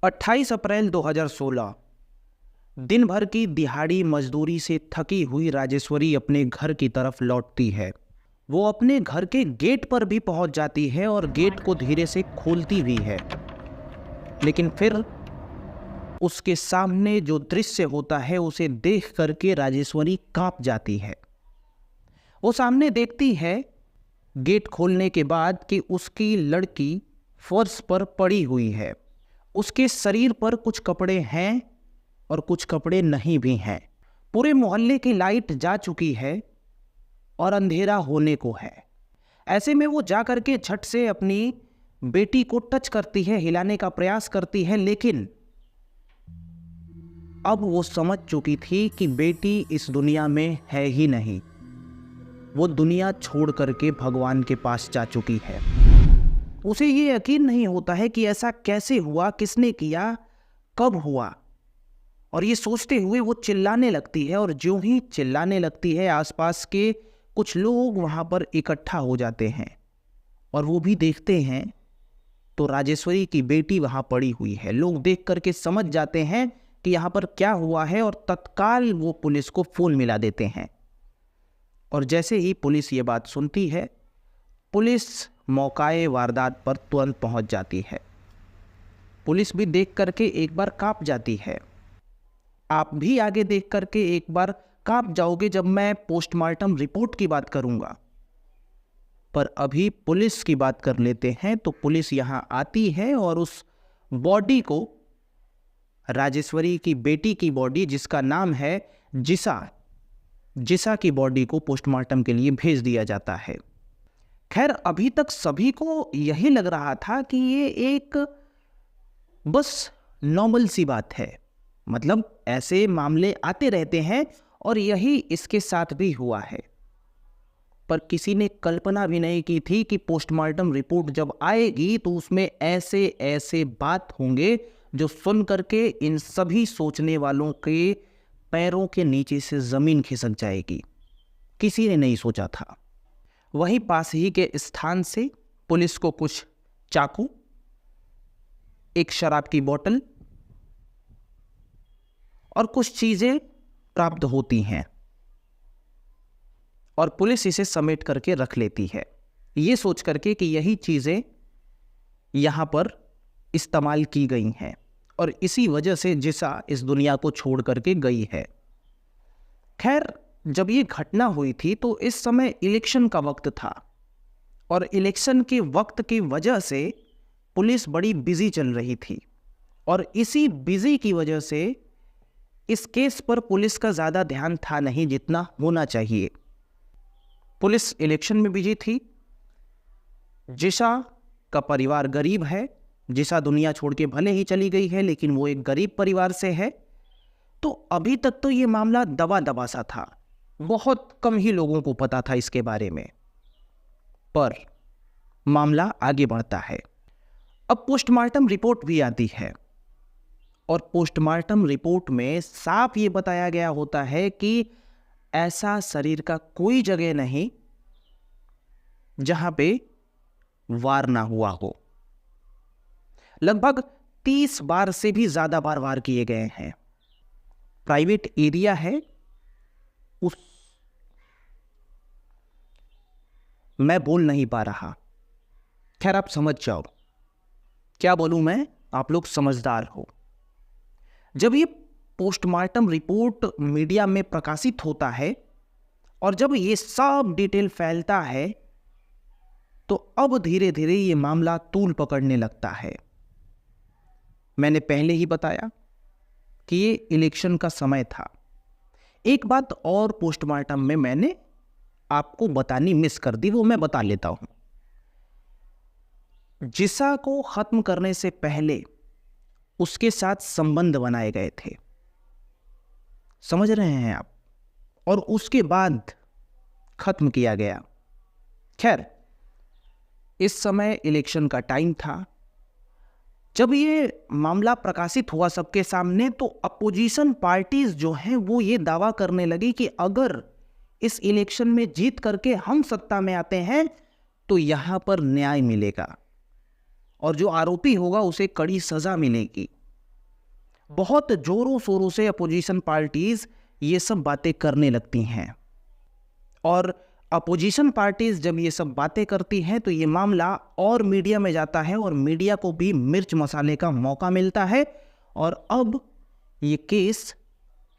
28 अप्रैल 2016 दिन भर की दिहाड़ी मजदूरी से थकी हुई राजेश्वरी अपने घर की तरफ लौटती है। वो अपने घर के गेट पर भी पहुंच जाती है और गेट को धीरे से खोलती भी है, लेकिन फिर उसके सामने जो दृश्य होता है उसे देख करके राजेश्वरी कांप जाती है। वो सामने देखती है गेट खोलने के बाद कि उसकी लड़की फर्श पर पड़ी हुई है। उसके शरीर पर कुछ कपड़े हैं और कुछ कपड़े नहीं भी हैं। पूरे मोहल्ले की लाइट जा चुकी है और अंधेरा होने को है। ऐसे में वो जा करके झट से अपनी बेटी को टच करती है, हिलाने का प्रयास करती है, लेकिन अब वो समझ चुकी थी कि बेटी इस दुनिया में है ही नहीं। वो दुनिया छोड़ करके भगवान के पास जा चुकी है। उसे ये यकीन नहीं होता है कि ऐसा कैसे हुआ, किसने किया, कब हुआ। और ये सोचते हुए वो चिल्लाने लगती है, और ज्यों ही चिल्लाने लगती है आसपास के कुछ लोग वहाँ पर इकट्ठा हो जाते हैं और वो भी देखते हैं तो राजेश्वरी की बेटी वहाँ पड़ी हुई है। लोग देख करके समझ जाते हैं कि यहाँ पर क्या हुआ है और तत्काल वो पुलिस को फ़ोन मिला देते हैं। और जैसे ही पुलिस ये बात सुनती है, पुलिस मौकाए वारदात पर तुरंत पहुँच जाती है। पुलिस भी देख करके एक बार कांप जाती है। आप भी आगे देख करके एक बार कांप जाओगे जब मैं पोस्टमार्टम रिपोर्ट की बात करूंगा। पर अभी पुलिस की बात कर लेते हैं। तो पुलिस यहां आती है और उस बॉडी को, राजेश्वरी की बेटी की बॉडी जिसका नाम है जिसा की बॉडी को पोस्टमार्टम के लिए भेज दिया जाता है। खैर, अभी तक सभी को यही लग रहा था कि ये एक बस नॉर्मल सी बात है, मतलब ऐसे मामले आते रहते हैं और यही इसके साथ भी हुआ है। पर किसी ने कल्पना भी नहीं की थी कि पोस्टमार्टम रिपोर्ट जब आएगी तो उसमें ऐसे ऐसे बात होंगे जो सुन करके इन सभी सोचने वालों के पैरों के नीचे से ज़मीन खिसक जाएगी। किसी ने नहीं सोचा था। वहीं पास ही के स्थान से पुलिस को कुछ चाकू, एक शराब की बोतल और कुछ चीज़ें प्राप्त होती हैं और पुलिस इसे समेट करके रख लेती है, ये सोच करके कि यही चीज़ें यहाँ पर इस्तेमाल की गई हैं और इसी वजह से जिसा इस दुनिया को छोड़ करके गई है। खैर, जब ये घटना हुई थी तो इस समय इलेक्शन का वक्त था और इलेक्शन के वक्त की वजह से पुलिस बड़ी बिजी चल रही थी और इसी बिजी की वजह से इस केस पर पुलिस का ज़्यादा ध्यान था नहीं जितना होना चाहिए। पुलिस इलेक्शन में बिजी थी। जिशा का परिवार गरीब है। जिशा दुनिया छोड़ के भले ही चली गई है, लेकिन वो एक गरीब परिवार से है। तो अभी तक तो ये मामला दबा दबा सा था, बहुत कम ही लोगों को पता था इसके बारे में। पर मामला आगे बढ़ता है। अब पोस्टमार्टम रिपोर्ट भी आती है और पोस्टमार्टम रिपोर्ट में साफ ये बताया गया होता है कि ऐसा शरीर का कोई जगह नहीं जहां पे वार ना हुआ हो। लगभग 30 बार से भी ज्यादा बार वार किए गए हैं। प्राइवेट एरिया है, उस मैं बोल नहीं पा रहा। खैर, आप समझ जाओ क्या बोलूं मैं, आप लोग समझदार हो। जब ये पोस्टमार्टम रिपोर्ट मीडिया में प्रकाशित होता है और जब ये सब डिटेल फैलता है तो अब धीरे धीरे ये मामला तूल पकड़ने लगता है। मैंने पहले ही बताया कि ये इलेक्शन का समय था। एक बात और पोस्टमार्टम में मैंने आपको बतानी मिस कर दी, वो मैं बता लेता हूं। जिसा को खत्म करने से पहले उसके साथ संबंध बनाए गए थे, समझ रहे हैं आप, और उसके बाद खत्म किया गया। खैर, इस समय इलेक्शन का टाइम था। जब ये मामला प्रकाशित हुआ सबके सामने तो अपोजिशन पार्टीज जो हैं वो ये दावा करने लगी कि अगर इस इलेक्शन में जीत करके हम सत्ता में आते हैं तो यहां पर न्याय मिलेगा और जो आरोपी होगा उसे कड़ी सजा मिलेगी। बहुत जोरों शोरों से अपोजिशन पार्टीज ये सब बातें करने लगती हैं, और अपोजिशन पार्टीज जब ये सब बातें करती हैं तो ये मामला और मीडिया में जाता है और मीडिया को भी मिर्च मसाले का मौका मिलता है, और अब ये केस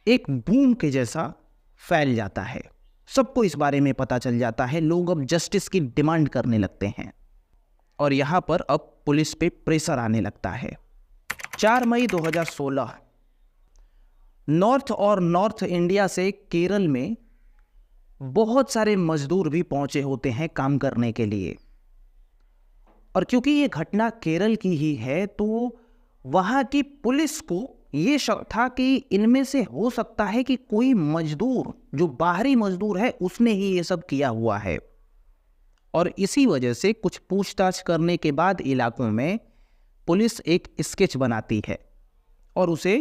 एक बूम के जैसा फैल जाता है। सबको इस बारे में पता चल जाता है, लोग अब जस्टिस की डिमांड करने लगते हैं, और यहाँ पर अब पुलिस पे प्रेशर आने लगता है। 4 मई 2016 नॉर्थ और नॉर्थ इंडिया से केरल में बहुत सारे मजदूर भी पहुंचे होते हैं काम करने के लिए, और क्योंकि ये घटना केरल की ही है तो वहाँ की पुलिस को ये शक था कि इनमें से हो सकता है कि कोई मजदूर जो बाहरी मजदूर है उसने ही ये सब किया हुआ है, और इसी वजह से कुछ पूछताछ करने के बाद इलाकों में पुलिस एक स्केच बनाती है और उसे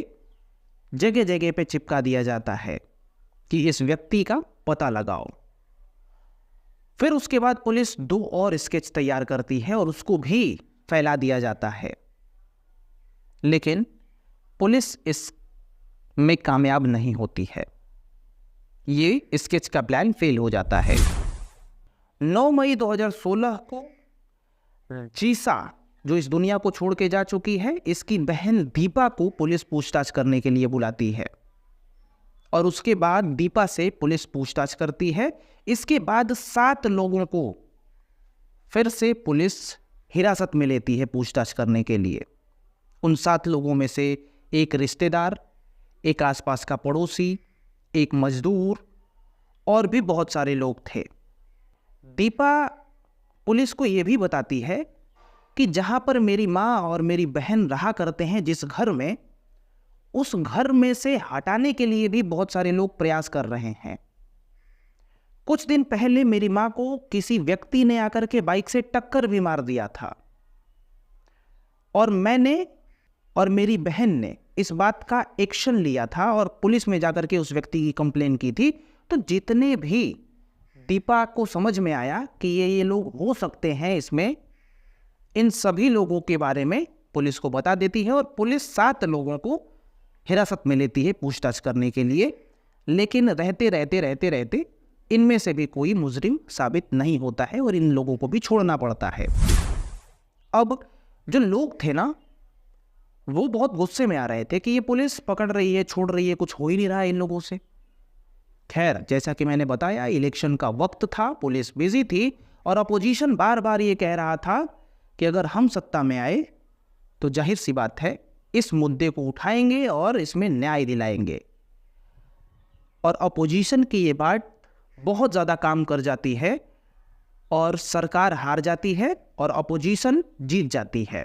जगह जगह पे चिपका दिया जाता है कि इस व्यक्ति का पता लगाओ। फिर उसके बाद पुलिस 2 और स्केच तैयार करती है और उसको भी फैला दिया जाता है, लेकिन पुलिस इस में कामयाब नहीं होती है। ये स्केच का प्लान फेल हो जाता है। 9 मई 2016 को जीसा जो इस दुनिया को छोड़ के जा चुकी है, इसकी बहन दीपा को पुलिस पूछताछ करने के लिए बुलाती है, और उसके बाद दीपा से पुलिस पूछताछ करती है। इसके बाद 7 लोगों को फिर से पुलिस हिरासत में लेती है पूछताछ करने के लिए। उन 7 लोगों में से एक रिश्तेदार, एक आसपास का पड़ोसी, एक मजदूर और भी बहुत सारे लोग थे। दीपा पुलिस को यह भी बताती है कि जहां पर मेरी माँ और मेरी बहन रहा करते हैं, जिस घर में, उस घर में से हटाने के लिए भी बहुत सारे लोग प्रयास कर रहे हैं। कुछ दिन पहले मेरी माँ को किसी व्यक्ति ने आकर के बाइक से टक्कर भी मार दिया था, और मैंने और मेरी बहन ने इस बात का एक्शन लिया था और पुलिस में जाकर के उस व्यक्ति की कंप्लेन की थी। तो जितने भी दीपा को समझ में आया कि ये लोग हो सकते हैं इसमें, इन सभी लोगों के बारे में पुलिस को बता देती है, और पुलिस 7 लोगों को हिरासत में लेती है पूछताछ करने के लिए। लेकिन रहते रहते इनमें से भी कोई मुजरिम साबित नहीं होता है और इन लोगों को भी छोड़ना पड़ता है। अब जो लोग थे ना, वो बहुत गुस्से में आ रहे थे कि ये पुलिस पकड़ रही है, छोड़ रही है, कुछ हो ही नहीं रहा है इन लोगों से। खैर, जैसा कि मैंने बताया, इलेक्शन का वक्त था, पुलिस बिजी थी, और अपोजिशन बार बार ये कह रहा था कि अगर हम सत्ता में आए तो जाहिर सी बात है इस मुद्दे को उठाएंगे और इसमें न्याय दिलाएंगे। और अपोजिशन की ये बात बहुत ज़्यादा काम कर जाती है और सरकार हार जाती है और अपोजिशन जीत जाती है,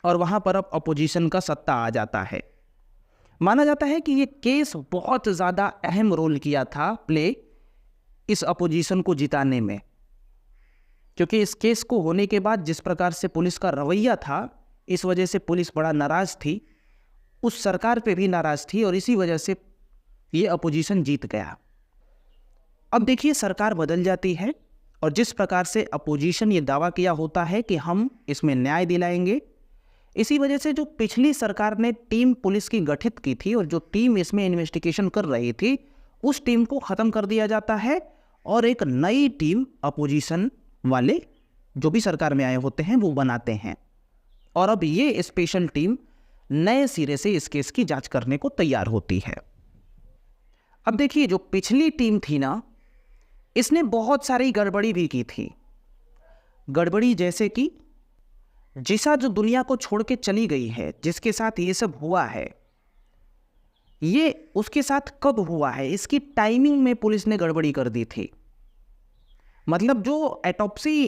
और वहाँ पर अब अपोजिशन का सत्ता आ जाता है। माना जाता है कि ये केस बहुत ज़्यादा अहम रोल किया था प्ले इस अपोजिशन को जिताने में, क्योंकि इस केस को होने के बाद जिस प्रकार से पुलिस का रवैया था, इस वजह से पुलिस बड़ा नाराज़ थी, उस सरकार पे भी नाराज़ थी, और इसी वजह से ये अपोजिशन जीत गया। अब देखिए, सरकार बदल जाती है, और जिस प्रकार से अपोजिशन ये दावा किया होता है कि हम इसमें न्याय दिलाएंगे, इसी वजह से जो पिछली सरकार ने टीम पुलिस की गठित की थी और जो टीम इसमें इन्वेस्टिगेशन कर रही थी, उस टीम को ख़त्म कर दिया जाता है, और एक नई टीम अपोजिशन वाले जो भी सरकार में आए होते हैं वो बनाते हैं, और अब ये स्पेशल टीम नए सिरे से इस केस की जांच करने को तैयार होती है। अब देखिए, जो पिछली टीम थी ना, इसने बहुत सारी गड़बड़ी भी की थी। गड़बड़ी जैसे कि जिसा जो दुनिया को छोड़ के चली गई है, जिसके साथ ये सब हुआ है, ये उसके साथ कब हुआ है, इसकी टाइमिंग में पुलिस ने गड़बड़ी कर दी थी। मतलब जो ऑटोप्सी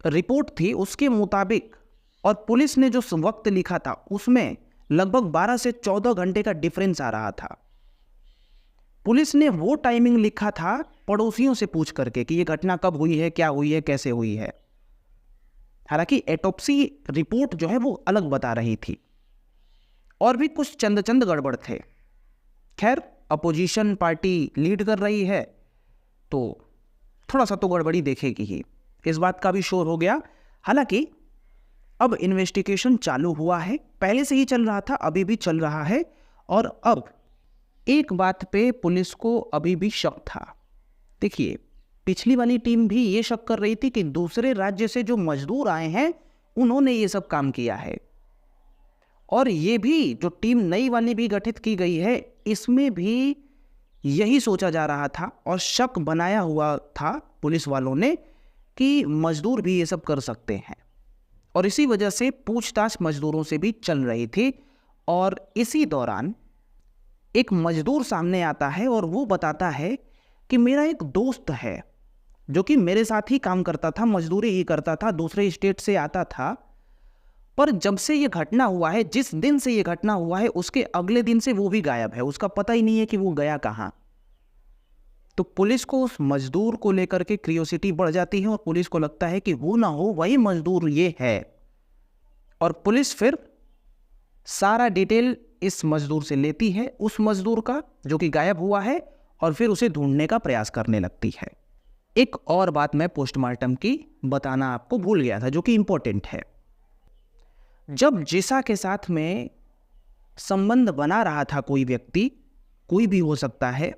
रिपोर्ट थी उसके मुताबिक और पुलिस ने जो वक्त लिखा था उसमें लगभग 12 से 14 घंटे का डिफरेंस आ रहा था। पुलिस ने वो टाइमिंग लिखा था पड़ोसियों से पूछ करके कि ये घटना कब हुई है, क्या हुई है, कैसे हुई है। हालांकि ऑटोप्सी रिपोर्ट जो है वो अलग बता रही थी, और भी कुछ चंद गड़बड़ थे। खैर, अपोजिशन पार्टी लीड कर रही है तो थोड़ा सा तो गड़बड़ी देखेगी ही, इस बात का भी शोर हो गया। हालांकि अब इन्वेस्टिगेशन चालू हुआ है, पहले से ही चल रहा था, अभी भी चल रहा है। और अब एक बात पे पुलिस को अभी भी शक था। देखिए, पिछली वाली टीम भी ये शक कर रही थी कि दूसरे राज्य से जो मजदूर आए हैं उन्होंने ये सब काम किया है। और ये भी जो टीम नई वाली भी गठित की गई है, इसमें भी यही सोचा जा रहा था और शक बनाया हुआ था पुलिस वालों ने कि मजदूर भी ये सब कर सकते हैं। और इसी वजह से पूछताछ मजदूरों से भी चल रही थी। और इसी दौरान एक मजदूर सामने आता है और वो बताता है कि मेरा एक दोस्त है जो कि मेरे साथ ही काम करता था, मजदूरी ही करता था, दूसरे स्टेट से आता था, पर जब से ये घटना हुआ है, जिस दिन से ये घटना हुआ है, उसके अगले दिन से वो भी गायब है। उसका पता ही नहीं है कि वो गया कहाँ। तो पुलिस को उस मजदूर को लेकर के क्यूरियोसिटी बढ़ जाती है और पुलिस को लगता है कि वो ना हो वही मजदूर ये है। और पुलिस फिर सारा डिटेल इस मजदूर से लेती है, उस मजदूर का जो कि गायब हुआ है, और फिर उसे ढूंढने का प्रयास करने लगती है। एक और बात मैं पोस्टमार्टम की बताना आपको भूल गया था, जो कि इंपॉर्टेंट है। जब जिसा के साथ में संबंध बना रहा था कोई व्यक्ति, कोई भी हो सकता है,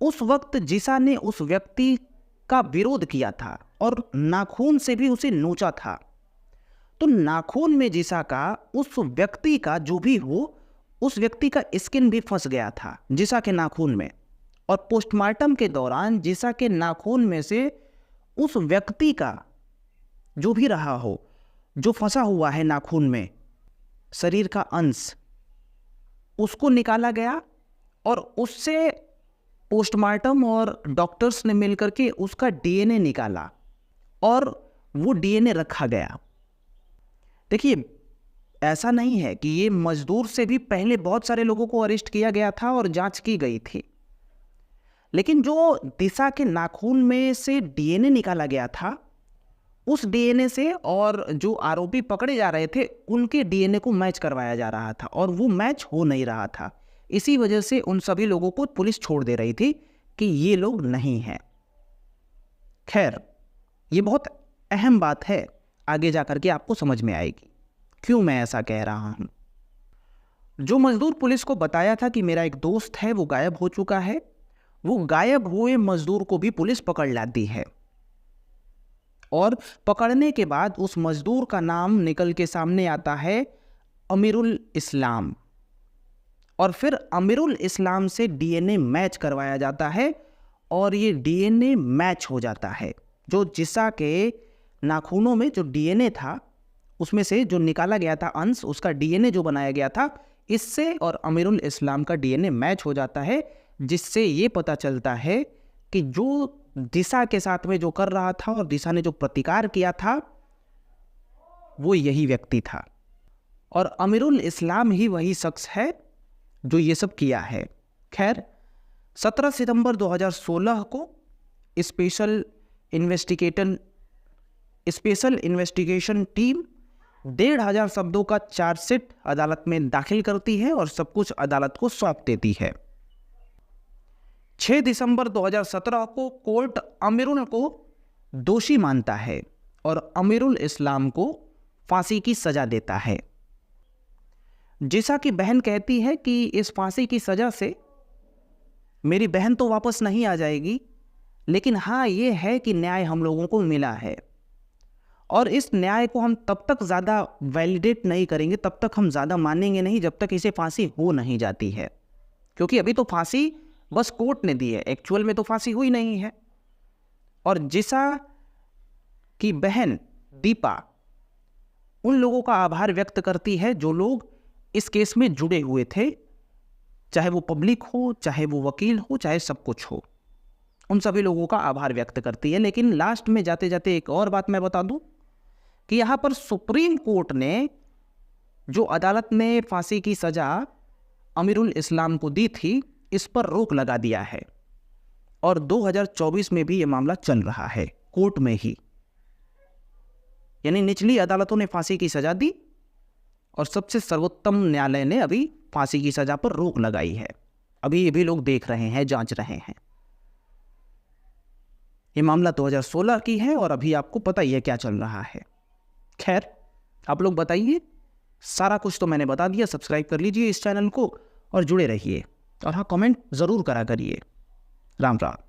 उस वक्त जिसा ने उस व्यक्ति का विरोध किया था और नाखून से भी उसे नोचा था। तो नाखून में जिसा का, उस व्यक्ति का जो भी हो, उस व्यक्ति का स्किन भी फंस गया था जिसा के नाखून में। और पोस्टमार्टम के दौरान जिसा के नाखून में से उस व्यक्ति का जो भी रहा हो, जो फंसा हुआ है नाखून में, शरीर का अंश, उसको निकाला गया और उससे पोस्टमार्टम और डॉक्टर्स ने मिलकर के उसका डीएनए निकाला और वो डीएनए रखा गया। देखिए, ऐसा नहीं है कि ये मजदूर से भी पहले बहुत सारे लोगों को अरेस्ट किया गया था और जांच की गई थी, लेकिन जो दिशा के नाखून में से डीएनए निकाला गया था, उस डीएनए से और जो आरोपी पकड़े जा रहे थे उनके डीएनए को मैच करवाया जा रहा था और वो मैच हो नहीं रहा था। इसी वजह से उन सभी लोगों को पुलिस छोड़ दे रही थी कि ये लोग नहीं हैं। खैर, ये बहुत अहम बात है, आगे जाकर के आपको समझ में आएगी क्यों मैं ऐसा कह रहा हूं। जो मजदूर पुलिस को बताया था कि मेरा एक दोस्त है, वो गायब हो चुका है, वो गायब हुए मजदूर को भी पुलिस पकड़ लाती है। और पकड़ने के बाद उस मजदूर का नाम निकल के सामने आता है अमीरुल इस्लाम। और फिर अमीरुल इस्लाम से डीएनए मैच करवाया जाता है और ये डीएनए मैच हो जाता है। जो जिसा के नाखूनों में जो डीएनए था, उसमें से जो निकाला गया था अंश, उसका डीएनए जो बनाया गया था, इससे और अमीरुल इस्लाम का डीएनए मैच हो जाता है, जिससे ये पता चलता है कि जो दिशा के साथ में जो कर रहा था और दिशा ने जो प्रतिकार किया था, वो यही व्यक्ति था। और अमीरुल इस्लाम ही वही शख्स है जो ये सब किया है। खैर, 17 सितंबर 2016 को स्पेशल इन्वेस्टिगेशन टीम 1,500 शब्दों का चार्जशीट अदालत में दाखिल करती है और सब कुछ अदालत को सौंप देती है। 6 दिसंबर 2017 को कोर्ट अमीरुल को दोषी मानता है और अमीरुल इस्लाम को फांसी की सजा देता है। जिसा की बहन कहती है कि इस फांसी की सजा से मेरी बहन तो वापस नहीं आ जाएगी, लेकिन हाँ ये है कि न्याय हम लोगों को मिला है और इस न्याय को हम तब तक ज़्यादा वैलिडेट नहीं करेंगे, तब तक हम ज़्यादा मानेंगे नहीं जब तक इसे फांसी हो नहीं जाती है। क्योंकि अभी तो फांसी बस कोर्ट ने दी है, एक्चुअल में तो फांसी हुई नहीं है। और जिसा की बहन दीपा उन लोगों का आभार व्यक्त करती है जो लोग इस केस में जुड़े हुए थे, चाहे वो पब्लिक हो, चाहे वो वकील हो, चाहे सब कुछ हो, उन सभी लोगों का आभार व्यक्त करती है। लेकिन लास्ट में जाते जाते एक और बात मैं बता दूं कि यहाँ पर सुप्रीम कोर्ट ने जो अदालत ने फांसी की सजा अमीरुल इस्लाम को दी थी, इस पर रोक लगा दिया है और 2024 में भी ये मामला चल रहा है कोर्ट में ही। यानी निचली अदालतों ने फांसी की सजा दी और सबसे सर्वोत्तम न्यायालय ने अभी फांसी की सजा पर रोक लगाई है। अभी ये भी लोग देख रहे हैं, जांच रहे हैं। ये मामला 2016 की है और अभी आपको पता ही है क्या चल रहा है। खैर, आप लोग बताइए। सारा कुछ तो मैंने बता दिया। सब्सक्राइब कर लीजिए इस चैनल को और जुड़े रहिए। और हाँ, कमेंट ज़रूर करा करिए। राम राम।